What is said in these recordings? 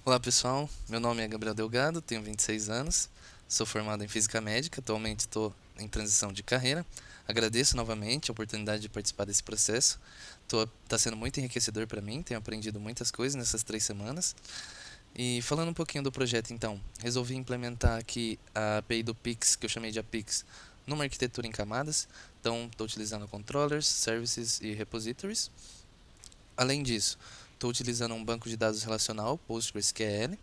Olá pessoal, meu nome é Gabriel Delgado, tenho 26 anos, sou formado em Física Médica, atualmente estou em transição de carreira. Agradeço novamente a oportunidade de participar desse processo. Está sendo muito enriquecedor para mim, tenho aprendido muitas coisas nessas 3 semanas. E falando um pouquinho do projeto então, resolvi implementar aqui a API do Pix, que eu chamei de APIX, numa arquitetura em camadas. Então estou utilizando controllers, services e repositories. Além disso, estou utilizando um banco de dados relacional, PostgreSQL.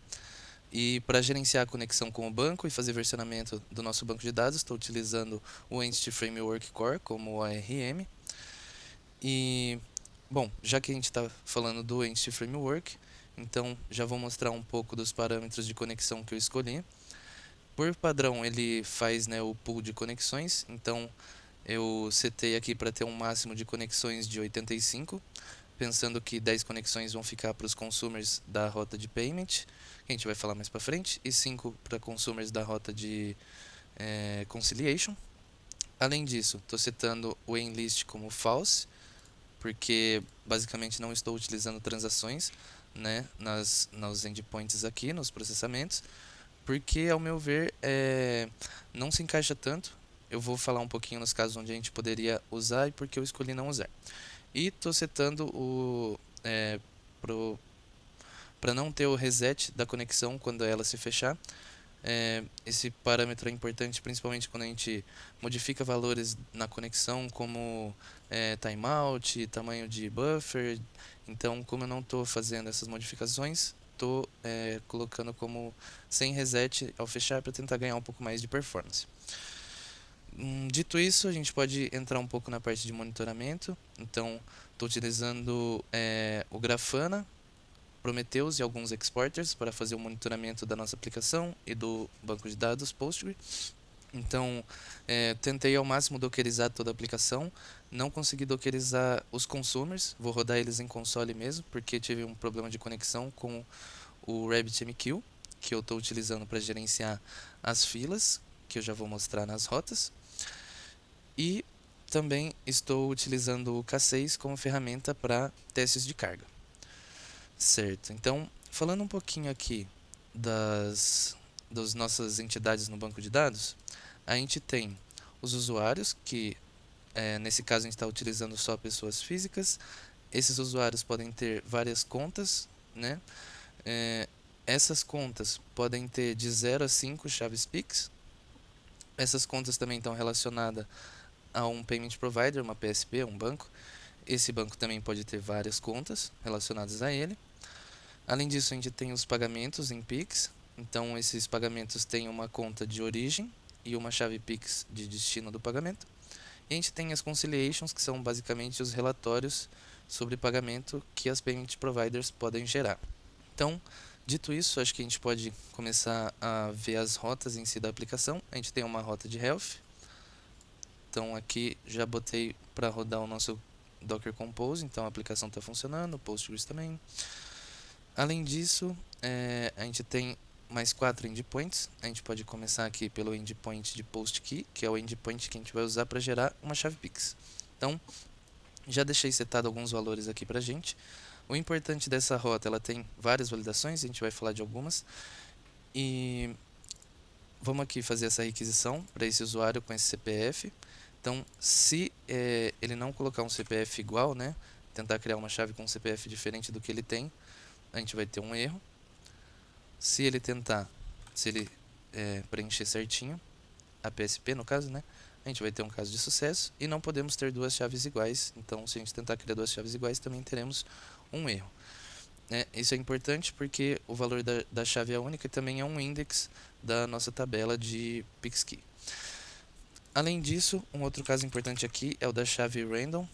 E para gerenciar a conexão com o banco e fazer versionamento do nosso banco de dados, estou utilizando o Entity Framework Core como ORM. E, bom, já que a gente está falando do Entity Framework, então já vou mostrar um pouco dos parâmetros de conexão que eu escolhi. Por padrão, ele faz, né, o pool de conexões, então eu setei aqui para ter um máximo de conexões de 85, pensando que 10 conexões vão ficar para os consumers da rota de payment, que a gente vai falar mais para frente, e 5 para consumers da rota de conciliation. Além disso, estou setando o enlist como false, porque basicamente não estou utilizando transações, né, nos endpoints aqui, nos processamentos, porque ao meu ver não se encaixa tanto. Eu vou falar um pouquinho nos casos onde a gente poderia usar e porque eu escolhi não usar. E estou setando o para não ter o reset da conexão quando ela se fechar. Esse parâmetro é importante principalmente quando a gente modifica valores na conexão, como timeout, tamanho de buffer. Então, como eu não estou fazendo essas modificações, estou colocando como sem reset ao fechar para tentar ganhar um pouco mais de performance. Dito isso, a gente pode entrar um pouco na parte de monitoramento. Então, estou utilizando o Grafana, Prometheus e alguns exporters para fazer o monitoramento da nossa aplicação e do banco de dados Postgre. Então, tentei ao máximo dockerizar toda a aplicação. Não consegui dockerizar os consumers, vou rodar eles em console mesmo, porque tive um problema de conexão com o RabbitMQ, que eu estou utilizando para gerenciar as filas, que eu já vou mostrar nas rotas. E também estou utilizando o K6 como ferramenta para testes de carga. Certo, então, falando um pouquinho aqui das nossas entidades no banco de dados, a gente tem os usuários, que nesse caso a gente está utilizando só pessoas físicas. Esses usuários podem ter várias contas, né? É, essas contas podem ter de 0 a 5 chaves Pix. Essas contas também estão relacionadas a um payment provider, uma PSP, um banco. Esse banco também pode ter várias contas relacionadas a ele. Além disso, a gente tem os pagamentos em Pix. Então, esses pagamentos têm uma conta de origem e uma chave Pix de destino do pagamento. E a gente tem as conciliations, que são basicamente os relatórios sobre pagamento que as payment providers podem gerar. Então, dito isso, acho que a gente pode começar a ver as rotas em si da aplicação. A gente tem uma rota de health. Então, aqui já botei para rodar o nosso Docker Compose. Então, a aplicação está funcionando, o Postgres também. Além disso, a gente tem mais 4 endpoints. A gente pode começar aqui pelo endpoint de PostKey, que é o endpoint que a gente vai usar para gerar uma chave Pix. Então, já deixei setado alguns valores aqui para a gente. O importante dessa rota, ela tem várias validações, a gente vai falar de algumas. E vamos aqui fazer essa requisição para esse usuário com esse CPF. Então, se ele não colocar um CPF igual, né, tentar criar uma chave com um CPF diferente do que ele tem, a gente vai ter um erro. Se ele preencher certinho, a PSP no caso, né, a gente vai ter um caso de sucesso. E não podemos ter duas chaves iguais. Então, se a gente tentar criar duas chaves iguais, também teremos um erro. Isso é importante porque o valor da chave é única e também é um index da nossa tabela de PixKey. Além disso, um outro caso importante aqui é o da chave random,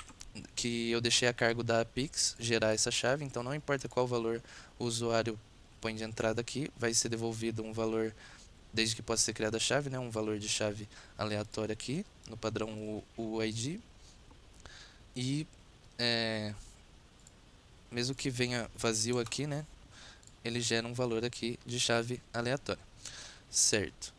que eu deixei a cargo da Pix gerar essa chave. Então, não importa qual valor o usuário põe de entrada aqui, vai ser devolvido um valor, desde que possa ser criada a chave, né, um valor de chave aleatório aqui, no padrão UID. E mesmo que venha vazio aqui, né, ele gera um valor aqui de chave aleatória. Certo.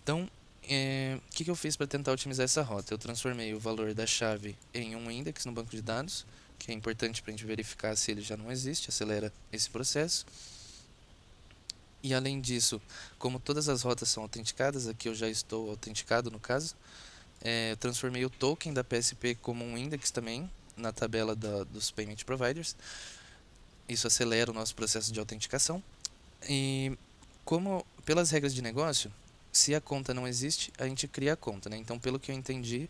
Então, o que eu fiz para tentar otimizar essa rota? Eu transformei o valor da chave em um index no banco de dados, que é importante para a gente verificar se ele já não existe, acelera esse processo. E além disso, como todas as rotas são autenticadas, aqui eu já estou autenticado no caso, eu transformei o token da PSP como um index também na tabela dos payment providers. Isso acelera o nosso processo de autenticação. E como pelas regras de negócio, se a conta não existe, a gente cria a conta, né? Então, pelo que eu entendi,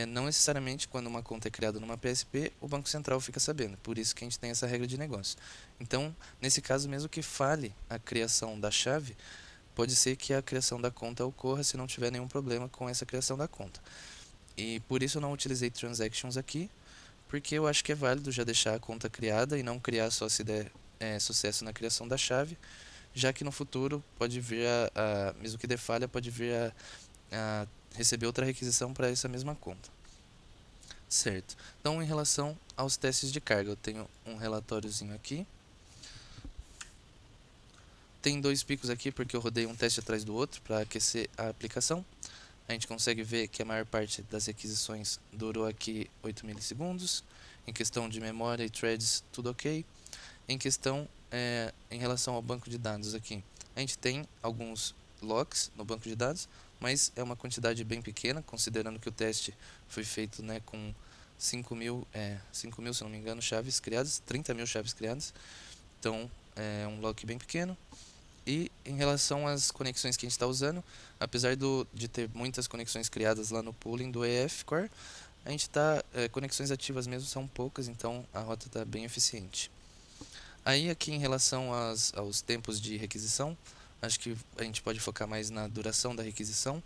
não necessariamente quando uma conta é criada numa PSP, o Banco Central fica sabendo. Por isso que a gente tem essa regra de negócio. Então, nesse caso, mesmo que falhe a criação da chave, pode ser que a criação da conta ocorra se não tiver nenhum problema com essa criação da conta. E por isso eu não utilizei transactions aqui, porque eu acho que é válido já deixar a conta criada e não criar só se der sucesso na criação da chave, já que no futuro pode vir mesmo que dê falha, pode vir a receber outra requisição para essa mesma conta. Certo. Então, em relação aos testes de carga, eu tenho um relatóriozinho aqui. Tem dois picos aqui porque eu rodei um teste atrás do outro para aquecer a aplicação. A gente consegue ver que a maior parte das requisições durou aqui 8 milissegundos. Em questão de memória e threads, tudo ok. Em questão, em relação ao banco de dados aqui, a gente tem alguns locks no banco de dados, mas é uma quantidade bem pequena, considerando que o teste foi feito, né, com 5 mil, se não me engano, chaves criadas, 30 mil chaves criadas. Então, é um lock bem pequeno. E em relação às conexões que a gente está usando, apesar de ter muitas conexões criadas lá no pooling do EF Core, a gente está, conexões ativas mesmo são poucas, então a rota está bem eficiente. Aí aqui em relação aos tempos de requisição, acho que a gente pode focar mais na duração da requisição.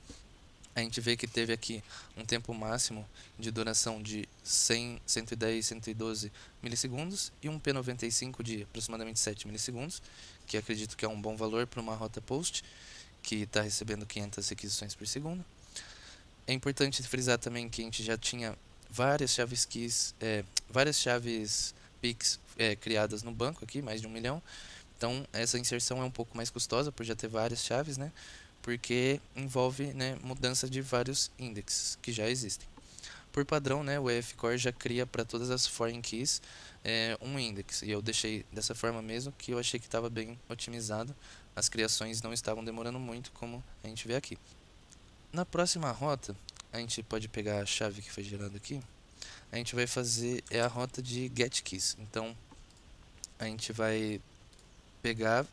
A gente vê que teve aqui um tempo máximo de duração de 100, 110, 112 milissegundos e um P95 de aproximadamente 7 milissegundos, que acredito que é um bom valor para uma rota post, que está recebendo 500 requisições por segundo. É importante frisar também que a gente já tinha várias chaves keys, várias chaves PIX criadas no banco aqui, mais de 1 milhão. Então essa inserção é um pouco mais custosa por já ter várias chaves, né? Porque envolve, né, mudança de vários indexes que já existem. Por padrão, né, o EF Core já cria para todas as foreign keys um index, e eu deixei dessa forma mesmo, que eu achei que estava bem otimizado. As criações não estavam demorando muito, como a gente vê aqui. Na próxima rota, a gente pode pegar a chave que foi gerada aqui. A gente vai fazer a rota de get keys. Então, a gente vai pegar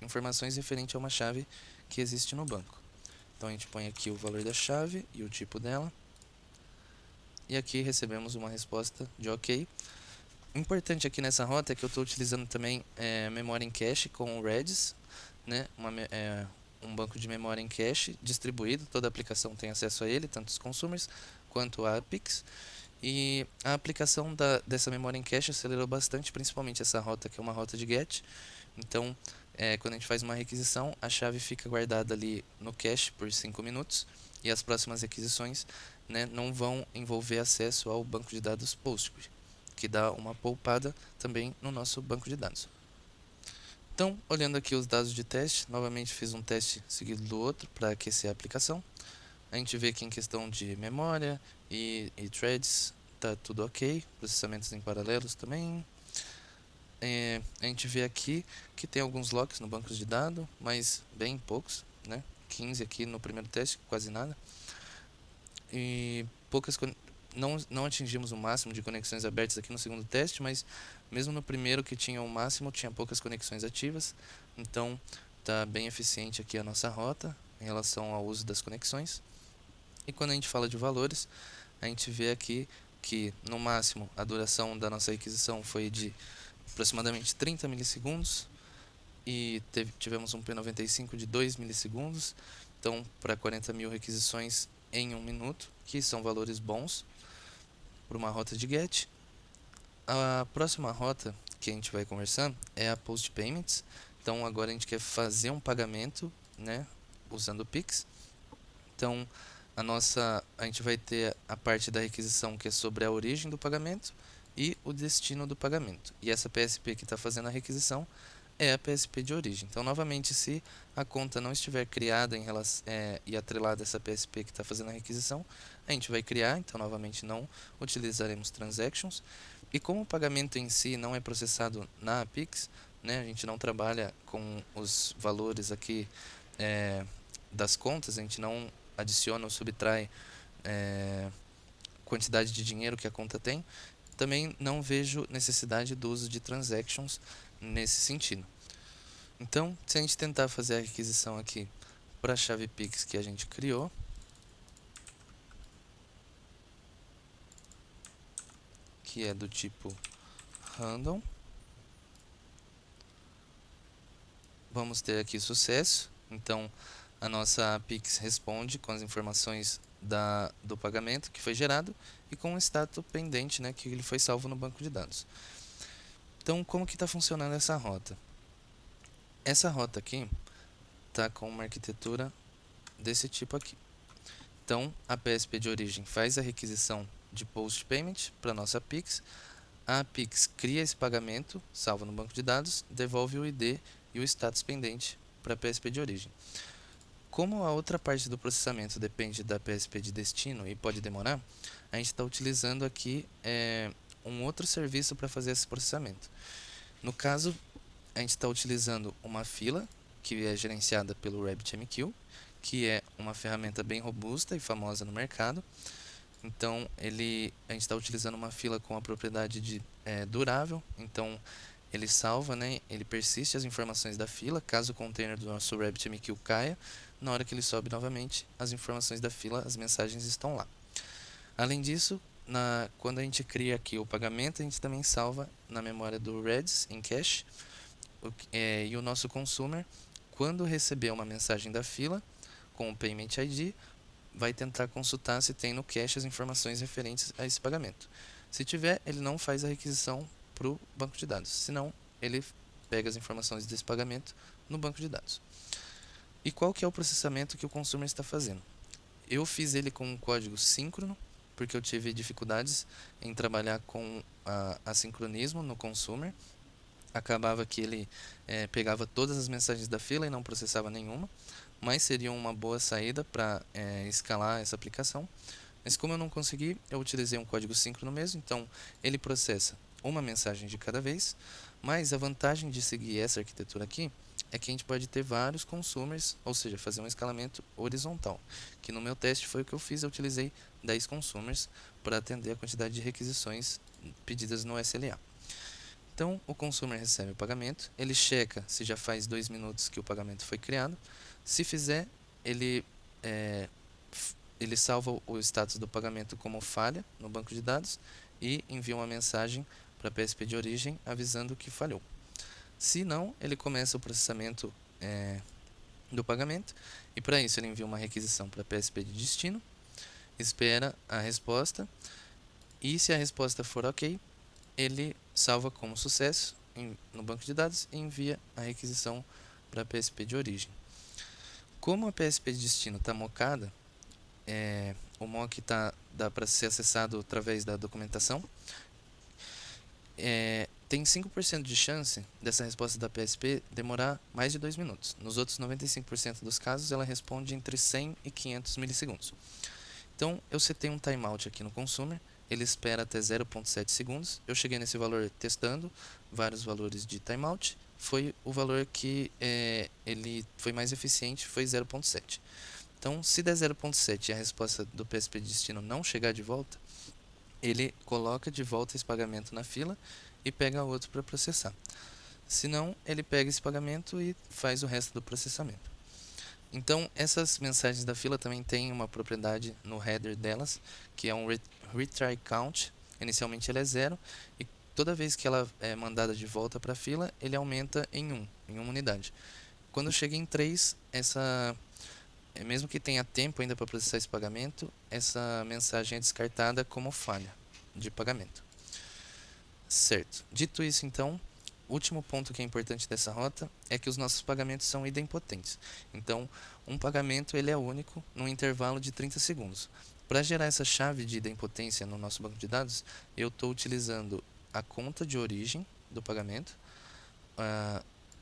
informações referentes a uma chave que existe no banco. Então a gente põe aqui o valor da chave e o tipo dela. E aqui recebemos uma resposta de OK. Importante aqui nessa rota é que eu estou utilizando também memória em cache com o Redis, né? Um banco de memória em cache distribuído, toda a aplicação tem acesso a ele, tanto os consumers quanto a APIX. E a aplicação dessa memória em cache acelerou bastante, principalmente essa rota que é uma rota de GET. Então, quando a gente faz uma requisição, a chave fica guardada ali no cache por 5 minutos e as próximas requisições, né, não vão envolver acesso ao banco de dados Postgre, que dá uma poupada também no nosso banco de dados. Então, olhando aqui os dados de teste, novamente fiz um teste seguido do outro para aquecer a aplicação. A gente vê que em questão de memória e threads está tudo ok, processamentos em paralelos também. A gente vê aqui que tem alguns locks no banco de dados, mas bem poucos, né? 15 aqui no primeiro teste, quase nada. E não atingimos o máximo de conexões abertas aqui no segundo teste, mas mesmo no primeiro que tinha o máximo, tinha poucas conexões ativas. Então está bem eficiente aqui a nossa rota em relação ao uso das conexões. E quando a gente fala de valores, a gente vê aqui que no máximo a duração da nossa requisição foi de aproximadamente 30 milissegundos e tivemos um P95 de 2 milissegundos, então para 40 mil requisições em 1 minuto, que são valores bons para uma rota de GET. A próxima rota que a gente vai conversar é a Post Payments. Então agora a gente quer fazer um pagamento, né, usando o Pix. Então a gente vai ter a parte da requisição que é sobre a origem do pagamento e o destino do pagamento. E essa PSP que está fazendo a requisição é a PSP de origem. Então, novamente, se a conta não estiver criada e atrelada a essa PSP que está fazendo a requisição, a gente vai criar. Então, novamente, não utilizaremos transactions. E como o pagamento em si não é processado na Apix, né? A gente não trabalha com os valores aqui das contas, a gente não adiciona ou subtrai quantidade de dinheiro que a conta tem. Também não vejo necessidade do uso de transactions nesse sentido. Então, se a gente tentar fazer a requisição aqui para a chave Pix que a gente criou, que é do tipo random, vamos ter aqui sucesso. Então, a nossa Pix responde com as informações do pagamento que foi gerado e com o status pendente, né, que ele foi salvo no banco de dados. Então, como que está funcionando essa rota? Essa rota aqui está com uma arquitetura desse tipo aqui. Então, a PSP de origem faz a requisição de Post Payment para a nossa Pix. A Pix cria esse pagamento, salva no banco de dados, devolve o ID e o status pendente para a PSP de origem. Como a outra parte do processamento depende da PSP de destino e pode demorar, a gente está utilizando aqui um outro serviço para fazer esse processamento. No caso, a gente está utilizando uma fila que é gerenciada pelo RabbitMQ, que é uma ferramenta bem robusta e famosa no mercado. Então, a gente está utilizando uma fila com a propriedade de durável. Então, ele salva, né, ele persiste as informações da fila. Caso o container do nosso RabbitMQ caia, na hora que ele sobe novamente, as informações da fila, as mensagens estão lá. Além disso, quando a gente cria aqui o pagamento, a gente também salva na memória do Redis em cache. E o nosso consumer, quando receber uma mensagem da fila com o Payment ID, vai tentar consultar se tem no cache as informações referentes a esse pagamento. Se tiver, ele não faz a requisição para o banco de dados, senão ele pega as informações desse pagamento no banco de dados. E qual que é o processamento que o consumer está fazendo? Eu fiz ele com um código síncrono, porque eu tive dificuldades em trabalhar com assincronismo no consumer. Acabava que ele pegava todas as mensagens da fila e não processava nenhuma, mas seria uma boa saída para escalar essa aplicação. Mas como eu não consegui, eu utilizei um código síncrono mesmo, então ele processa uma mensagem de cada vez, mas a vantagem de seguir essa arquitetura aqui é que a gente pode ter vários consumers, ou seja, fazer um escalamento horizontal, que no meu teste foi o que eu fiz, eu utilizei 10 consumers para atender a quantidade de requisições pedidas no SLA. Então, o consumer recebe o pagamento, ele checa se já faz 2 minutos que o pagamento foi criado. Se fizer, ele salva o status do pagamento como falha no banco de dados e envia uma mensagem para a PSP de origem avisando que falhou. Se não, ele começa o processamento do pagamento e para isso ele envia uma requisição para a PSP de destino, espera a resposta e se a resposta for ok, ele salva como sucesso no banco de dados e envia a requisição para a PSP de origem. Como a PSP de destino está mocada, o mock dá para ser acessado através da documentação. Tem 5% de chance dessa resposta da PSP demorar mais de 2 minutos. Nos outros 95% dos casos, ela responde entre 100 e 500 milissegundos. Então, eu setei um timeout aqui no consumer, ele espera até 0.7 segundos. Eu cheguei nesse valor testando vários valores de timeout. Foi o valor que ele foi mais eficiente, foi 0.7. Então, se der 0.7 e a resposta do PSP de destino não chegar de volta, ele coloca de volta esse pagamento na fila e pega outro para processar. Se não, ele pega esse pagamento e faz o resto do processamento. Então, essas mensagens da fila também têm uma propriedade no header delas, que é um retry count. Inicialmente ele é 0 e toda vez que ela é mandada de volta para a fila, ele aumenta em 1, em uma unidade. Quando chega em 3, mesmo que tenha tempo ainda para processar esse pagamento, essa mensagem é descartada como falha de pagamento. Certo. Dito isso, então, o último ponto que é importante dessa rota é que os nossos pagamentos são idempotentes. Então, um pagamento ele é único num intervalo de 30 segundos. Para gerar essa chave de idempotência no nosso banco de dados, eu estou utilizando a conta de origem do pagamento,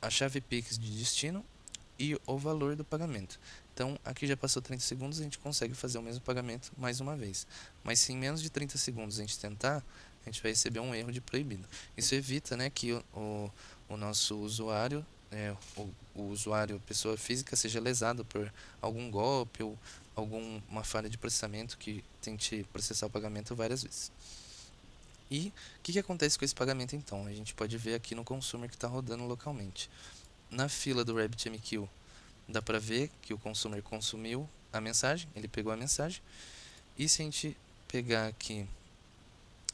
a chave Pix de destino e o valor do pagamento. Então, aqui já passou 30 segundos, a gente consegue fazer o mesmo pagamento mais uma vez. Mas se em menos de 30 segundos a gente tentar, a gente vai receber um erro de proibido. Isso evita, né, que o nosso usuário, o usuário, pessoa física, seja lesado por algum golpe ou alguma falha de processamento que tente processar o pagamento várias vezes. E o que acontece com esse pagamento então? A gente pode ver aqui no consumer que está rodando localmente. Na fila do RabbitMQ, dá para ver que o consumer consumiu a mensagem, ele pegou a mensagem. E se a gente pegar aqui,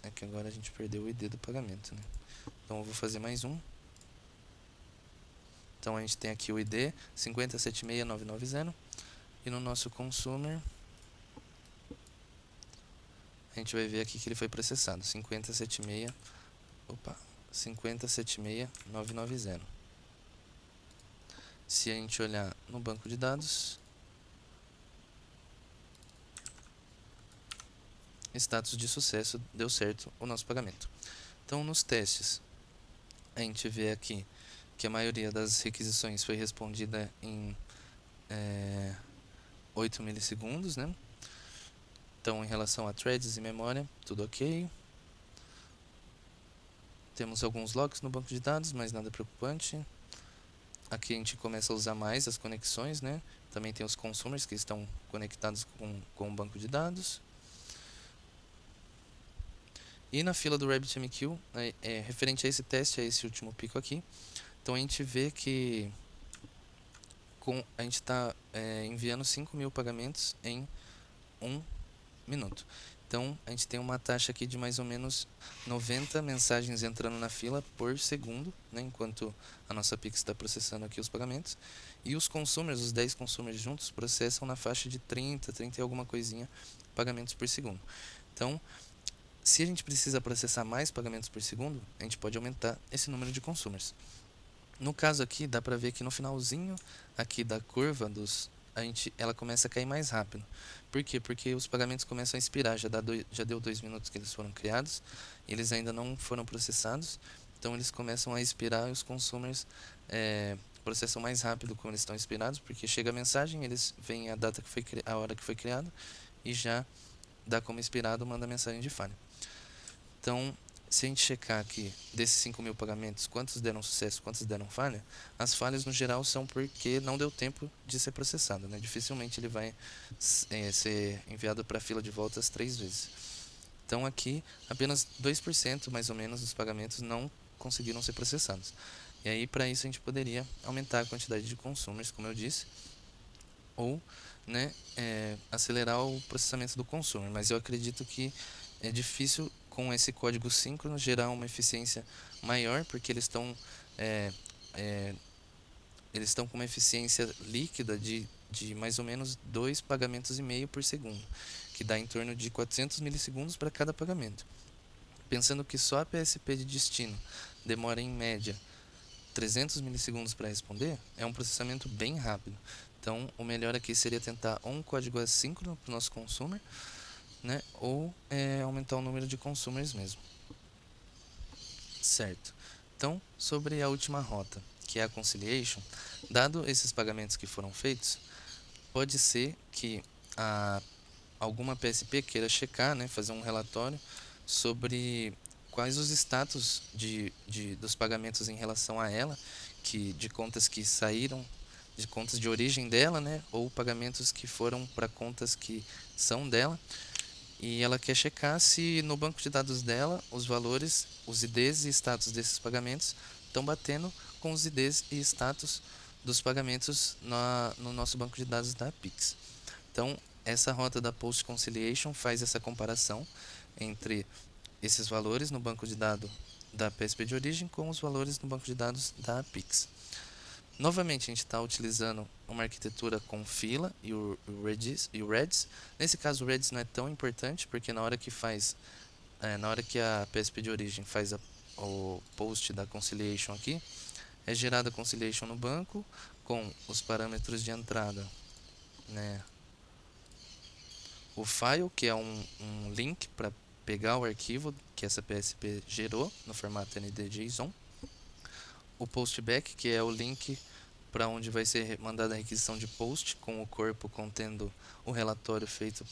é que agora a gente perdeu o ID do pagamento, né? Então eu vou fazer mais um. Então a gente tem aqui o ID 5076990 e no nosso consumer a gente vai ver aqui que ele foi processado 5076990. Se a gente olhar no banco de dados, status de sucesso, deu certo o nosso pagamento. Então nos testes a gente vê aqui que a maioria das requisições foi respondida em 8 milissegundos, né? Então, em relação a threads e memória, tudo ok. Temos alguns logs no banco de dados, mas nada preocupante. Aqui a gente começa a usar mais as conexões, né? Também tem os consumers que estão conectados com o banco de dados. E na fila do RabbitMQ, referente a esse teste, a esse último pico aqui, então a gente vê que a gente está enviando 5.000 pagamentos em 1 minuto. Então a gente tem uma taxa aqui de mais ou menos 90 mensagens entrando na fila por segundo, né, enquanto a nossa Pix está processando aqui os pagamentos. E os consumers, os 10 consumers juntos, processam na faixa de 30 e alguma coisinha pagamentos por segundo. Então, se a gente precisa processar mais pagamentos por segundo, a gente pode aumentar esse número de consumers. No caso aqui, dá para ver que no finalzinho aqui da curva ela começa a cair mais rápido. Por quê? Porque os pagamentos começam a expirar. Já deu 2 minutos que eles foram criados, eles ainda não foram processados, então eles começam a expirar e os consumers processam mais rápido como eles estão expirados, porque chega a mensagem, eles veem a hora que foi criado e já dá como expirado, manda a mensagem de falha. Então, se a gente checar aqui desses 5.000 pagamentos, quantos deram sucesso, quantos deram falha, as falhas no geral são porque não deu tempo de ser processado, né? Dificilmente ele vai ser enviado para a fila de voltas 3 vezes. Então aqui apenas 2% mais ou menos dos pagamentos não conseguiram ser processados. E aí para isso a gente poderia aumentar a quantidade de consumers, como eu disse, ou né, acelerar o processamento do consumer. Mas eu acredito que é difícil com esse código síncrono gerar uma eficiência maior, porque eles estão com uma eficiência líquida de mais ou menos 2 pagamentos e meio por segundo, que dá em torno de 400 milissegundos para cada pagamento. Pensando que só a PSP de destino demora em média 300 milissegundos para responder, é um processamento bem rápido. Então, o melhor aqui seria tentar ou um código assíncrono para o nosso consumer, né, ou aumentar o número de consumers mesmo. Certo. Então, sobre a última rota, que é a conciliation, dado esses pagamentos que foram feitos, pode ser que alguma PSP queira checar, né, fazer um relatório sobre quais os status dos pagamentos em relação a ela, de contas que saíram, de contas de origem dela, né, ou pagamentos que foram para contas que são dela. E ela quer checar se no banco de dados dela os valores, os IDs e status desses pagamentos estão batendo com os IDs e status dos pagamentos no nosso banco de dados da Pix. Então, essa rota da Post Conciliation faz essa comparação entre esses valores no banco de dados da PSP de origem com os valores no banco de dados da Pix. Novamente, a gente está utilizando uma arquitetura com fila e o Redis. Nesse caso, o Redis não é tão importante, porque na hora que a PSP de origem faz o post da conciliation aqui, é gerada a conciliation no banco com os parâmetros de entrada, né? O file, que é um link para pegar o arquivo que essa PSP gerou no formato ND.json. O postback, que é o link para onde vai ser mandada a requisição de post com o corpo contendo o relatório feito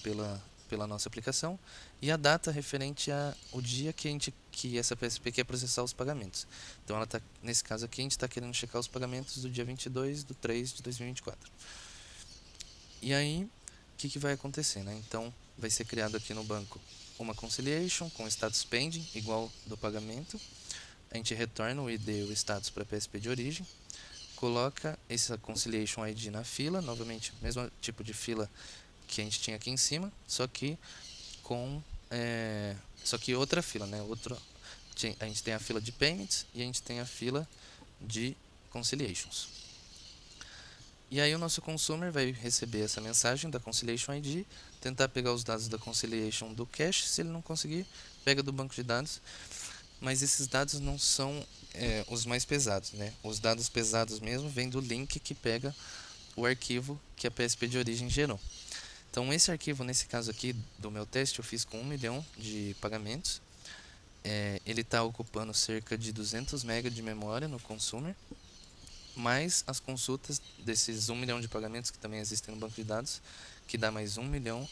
pela nossa aplicação e a data referente ao dia que essa PSP quer processar os pagamentos. Então, nesse caso aqui, a gente está querendo checar os pagamentos do dia 22/3/2024. E aí, o que vai acontecer, né? Então, vai ser criado aqui no banco uma conciliation com status pending, igual do pagamento. A gente retorna o ID e o status para a PSP de origem, coloca essa conciliation ID na fila, novamente, mesmo tipo de fila que a gente tinha aqui em cima, só que outra fila, né? A gente tem a fila de payments e a gente tem a fila de conciliations. E aí o nosso consumer vai receber essa mensagem da conciliation ID, tentar pegar os dados da conciliation do cache, se ele não conseguir, pega do banco de dados, mas esses dados não são os mais pesados, né? Os dados pesados mesmo vêm do link que pega o arquivo que a PSP de origem gerou. Então esse arquivo, nesse caso aqui do meu teste, eu fiz com 1 milhão de pagamentos. Ele está ocupando cerca de 200 MB de memória no consumer, mais as consultas desses 1 milhão de pagamentos que também existem no banco de dados, que dá mais 1 milhão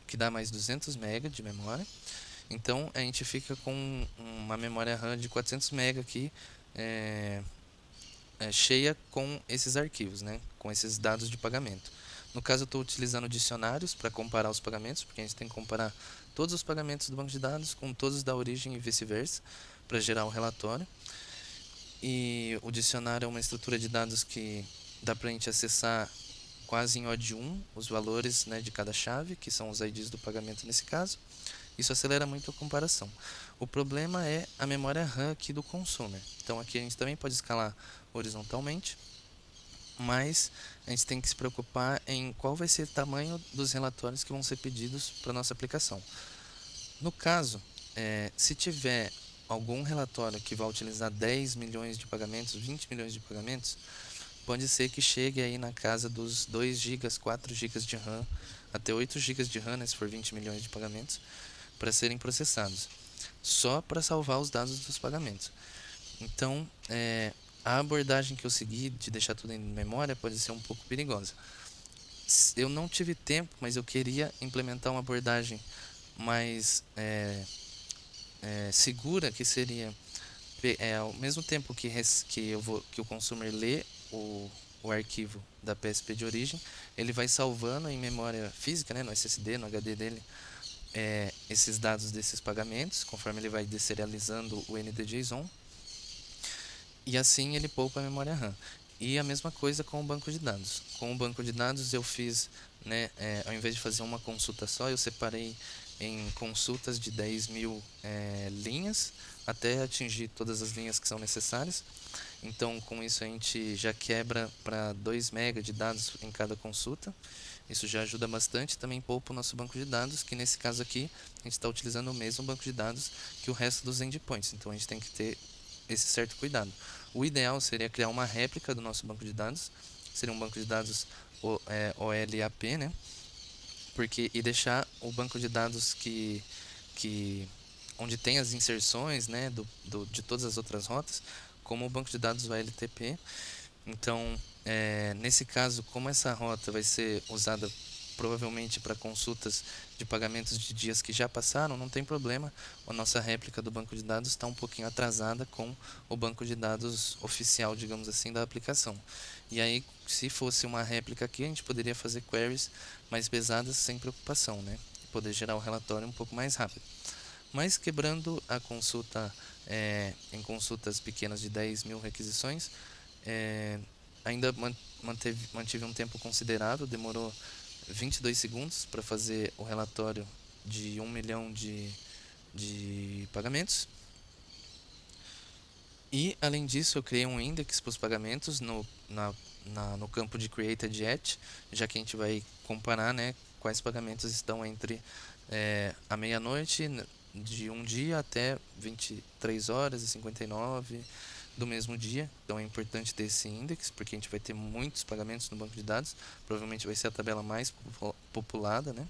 que dá mais 200 MB de memória. Então a gente fica com uma memória RAM de 400 MB aqui, cheia com esses arquivos, né? Com esses dados de pagamento. No caso, eu estou utilizando dicionários para comparar os pagamentos, porque a gente tem que comparar todos os pagamentos do banco de dados com todos da origem e vice-versa, para gerar um relatório. E o dicionário é uma estrutura de dados que dá para a gente acessar quase em OD1 os valores, né, de cada chave, que são os IDs do pagamento nesse caso. Isso acelera muito a comparação. O problema é a memória RAM aqui do consumer. Então aqui a gente também pode escalar horizontalmente, mas a gente tem que se preocupar em qual vai ser o tamanho dos relatórios que vão ser pedidos para a nossa aplicação. No caso, se tiver algum relatório que vai utilizar 10 milhões de pagamentos, 20 milhões de pagamentos, pode ser que chegue aí na casa dos 2 GB, 4 GB de RAM, até 8 GB de RAM, né, se for 20 milhões de pagamentos, para serem processados, só para salvar os dados dos pagamentos. Então, a abordagem que eu segui de deixar tudo em memória pode ser um pouco perigosa. Eu não tive tempo, mas eu queria implementar uma abordagem mais segura, que seria ao mesmo tempo que o consumer lê o arquivo da PSP de origem, ele vai salvando em memória física, né, no SSD, no HD dele, esses dados desses pagamentos, conforme ele vai deserializando o NDJSON, e assim ele poupa a memória RAM. E a mesma coisa com o banco de dados. Com o banco de dados eu fiz, né, ao invés de fazer uma consulta só, eu separei em consultas de 10 mil linhas, até atingir todas as linhas que são necessárias. Então, com isso a gente já quebra para 2 MB de dados em cada consulta. Isso já ajuda bastante, também poupa o nosso banco de dados, que nesse caso aqui a gente está utilizando o mesmo banco de dados que o resto dos endpoints. Então a gente tem que ter esse certo cuidado. O ideal seria criar uma réplica do nosso banco de dados, seria um banco de dados OLAP, né? E deixar o banco de dados onde tem as inserções, né, de todas as outras rotas, como o banco de dados OLTP. Então, nesse caso, como essa rota vai ser usada provavelmente para consultas de pagamentos de dias que já passaram, não tem problema. A nossa réplica do banco de dados está um pouquinho atrasada com o banco de dados oficial, digamos assim, da aplicação. E aí, se fosse uma réplica aqui, a gente poderia fazer queries mais pesadas sem preocupação, né? E poder gerar o relatório um pouco mais rápido. Mas quebrando a consulta em consultas pequenas de 10 mil requisições, ainda mantive um tempo considerável, demorou 22 segundos para fazer o relatório de 1 milhão de pagamentos. E, além disso, eu criei um index para os pagamentos no campo de Created At, já que a gente vai comparar, né, quais pagamentos estão entre a meia-noite de um dia até 23h59 do mesmo dia. Então é importante ter esse index, porque a gente vai ter muitos pagamentos no banco de dados. Provavelmente vai ser a tabela mais populada, né?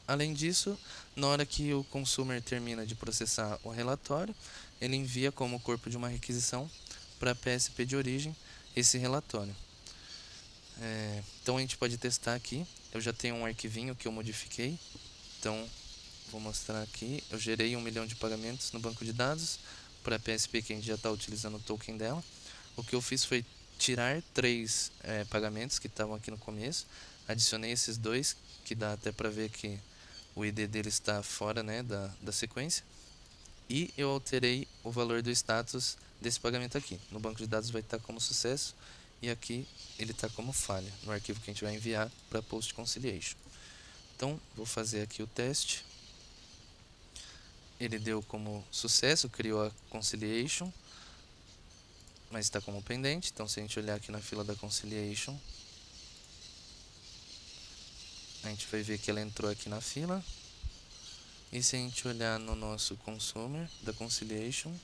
Além disso, na hora que o consumer termina de processar o relatório, ele envia como corpo de uma requisição para a PSP de origem esse relatório. Então a gente pode testar aqui. eu já tenho um arquivinho que eu modifiquei. Então, vou mostrar aqui. Eu gerei 1 milhão de pagamentos no banco de dados para a PSP, que a gente já está utilizando o token dela. O que eu fiz foi tirar 3 pagamentos que estavam aqui no começo. Adicionei esses dois, que dá até para ver que o ID dele está fora, né, da sequência. E eu alterei o valor do status desse pagamento aqui. No banco de dados vai estar como sucesso e aqui ele está como falha, no arquivo que a gente vai enviar para Post Conciliation. Então, vou fazer aqui o teste. Ele deu como sucesso, criou a conciliation, mas está como pendente. Então, se a gente olhar aqui na fila da conciliation, a gente vai ver que ela entrou aqui na fila. E se a gente olhar no nosso consumer da conciliation,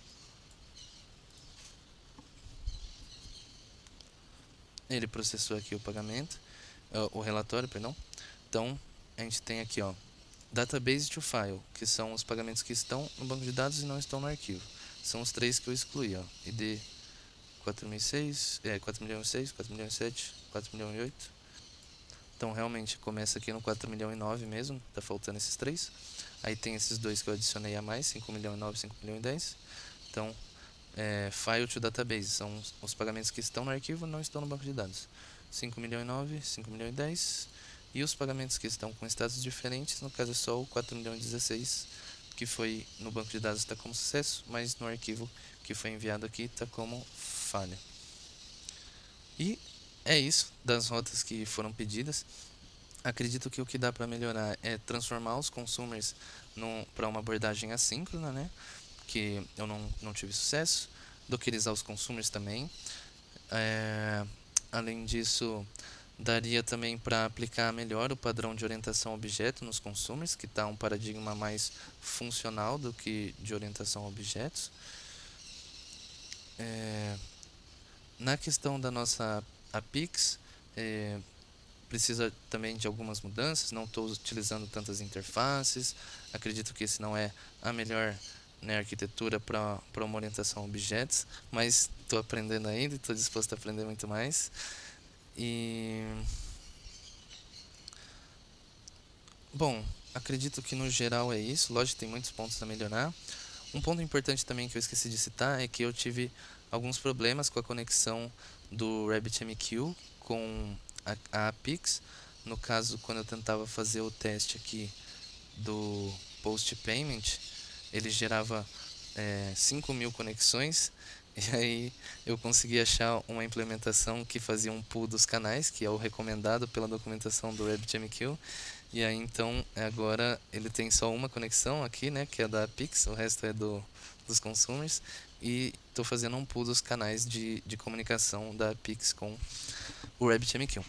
ele processou aqui o pagamento, o relatório, perdão. Então, a gente tem aqui, ó, database to file, que são os pagamentos que estão no banco de dados e não estão no arquivo. São os 3 que eu excluí, ó, ID 4.006, 4.006, 4.007, 4.008. Então, realmente, começa aqui no 4.009 mesmo, tá faltando esses 3. Aí tem esses dois que eu adicionei a mais, 5.009 e 5.010. Então, file to database, são os pagamentos que estão no arquivo e não estão no banco de dados. 5.009, 5.010. E os pagamentos que estão com status diferentes, no caso é só o 4.016, que foi no banco de dados está como sucesso, mas no arquivo que foi enviado aqui está como falha. E é isso das rotas que foram pedidas. Acredito que o que dá para melhorar é transformar os consumers para uma abordagem assíncrona, né? Que eu não tive sucesso. Dockerizar os consumers também. Além disso, daria também para aplicar melhor o padrão de orientação a objeto nos consumers, que está um paradigma mais funcional do que de orientação a objetos. Na questão da nossa APIX, precisa também de algumas mudanças, não estou utilizando tantas interfaces, acredito que esse não é a melhor, né, arquitetura para uma orientação a objetos, mas estou aprendendo ainda e estou disposto a aprender muito mais. E bom, acredito que no geral é isso. Lógico que tem muitos pontos a melhorar. Um ponto importante também que eu esqueci de citar é que eu tive alguns problemas com a conexão do RabbitMQ com a APIX. No caso, quando eu tentava fazer o teste aqui do Post Payment, ele gerava 5.000 conexões. E aí eu consegui achar uma implementação que fazia um pool dos canais, que é o recomendado pela documentação do RabbitMQ. E aí então agora ele tem só uma conexão aqui, né, que é da Pix, o resto é dos consumers. E estou fazendo um pool dos canais de comunicação da Pix com o RabbitMQ.